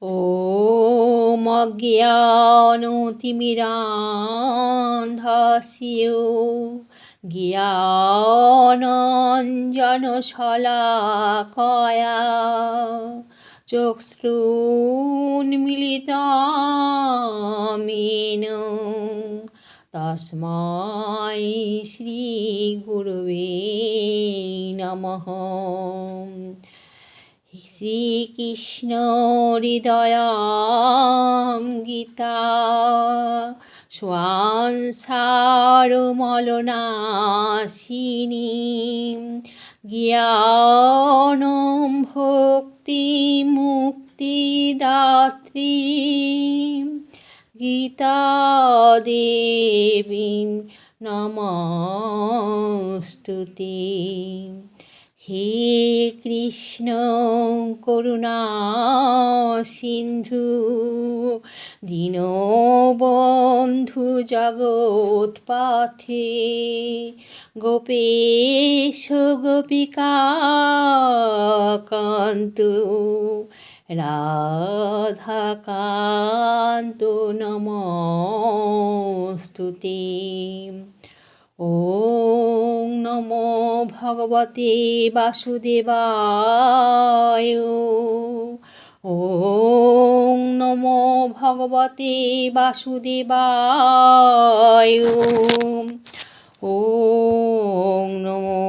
ॐ अज्ञानतिमिरान्धस्य ज्ञानाञ्जनशलाकया चक्षुरुन्मिलितं येन तस्मै श्रीगुरवे नमः। শ্রীকৃষ্ণ হৃদয়াম গীতা সংসারমলনাশিনী জ্ঞানম ভক্তি মুক্তিদাত্রী গীতা দেবী নমস্তুতে। হে কৃষ্ণ করুণা সিন্ধু দীনবন্ধু জগৎপথে গোপেশ গোপিকাকান্ত রাধাকান্ত নমস্তুতে। ওং নমো ভগবতে বাসুদেবায়। ওং নমো ভগবতে বাসুদেবায়। ওং নমো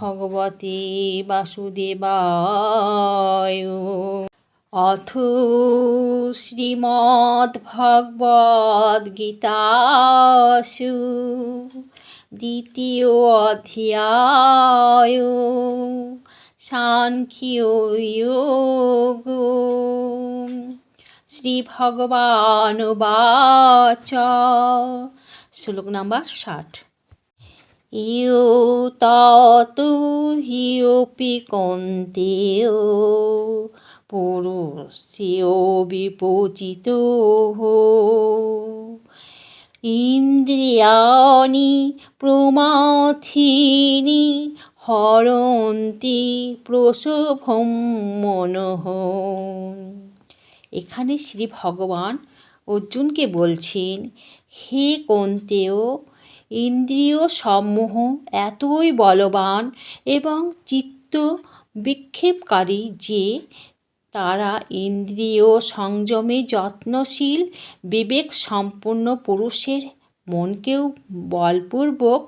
ভগবতে বাসুদেবায়। অথ শ্রীমদ্ভগবদ্গীতাসু দ্বিতীয় অধ্যায় সাংখ্যযোগ। শ্রীভগবানুবাচ। শ্লোক নাম্বার 60। ইয়ো ততো হিয়োপি কৌন্তেয় পুরুষস্য বিপূজিতো ইন্দ্রিয়াণি প্রমাথিনি হরন্তি প্রসভম মনঃ। এখানে শ্রী ভগবান অর্জুনকে বলছেন, হে কৌন্তেয়, ইন্দ্রিয় সমূহ এতই বলবান এবং চিত্ত বিক্ষেপকারী যে তারা ইন্দ্রিয় সংযমে যত্নশীল বিবেক সম্পন্ন পুরুষের মনকেও বলপূর্বক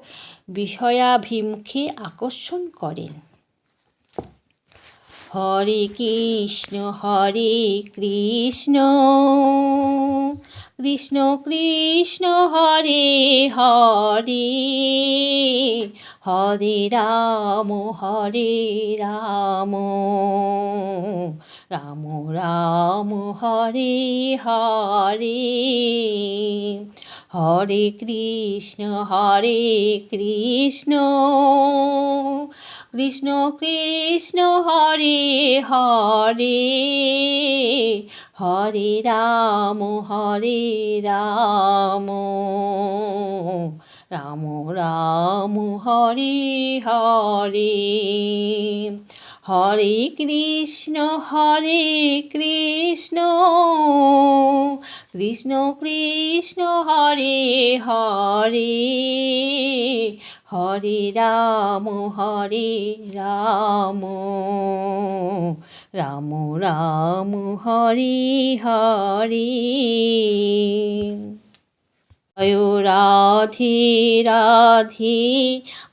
বিষয়াভিমুখে আকর্ষণ করেন। হরে কৃষ্ণ কৃষ্ণ কৃষ্ণ হরে হরে হরে রাম রাম রাম হরে হরে। হরে কৃষ্ণ কৃষ্ণ কৃষ্ণ হরে হরে হরে রাম রাম রাম হরে হরে। হরে কৃষ্ণ কৃষ্ণ কৃষ্ণ হরে হরে হরে রাম রাম রাম হরে হরে। জয় রাধে রাধে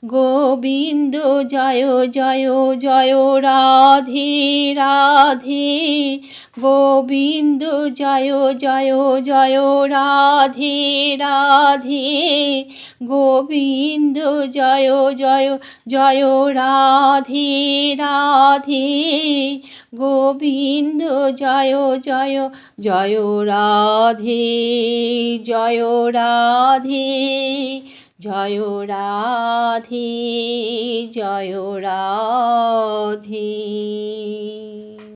গোবিন্দ জয় জয় জয় রাধে রাধে গোবিন্দ জয় জয় জয় রাধে রাধে গোবিন্দ জয় জয় জয় রাধে রাধে গোবিন্দ জয় জয় জয় রাধে জয় রাধে জয় রাধে জয় রাধে।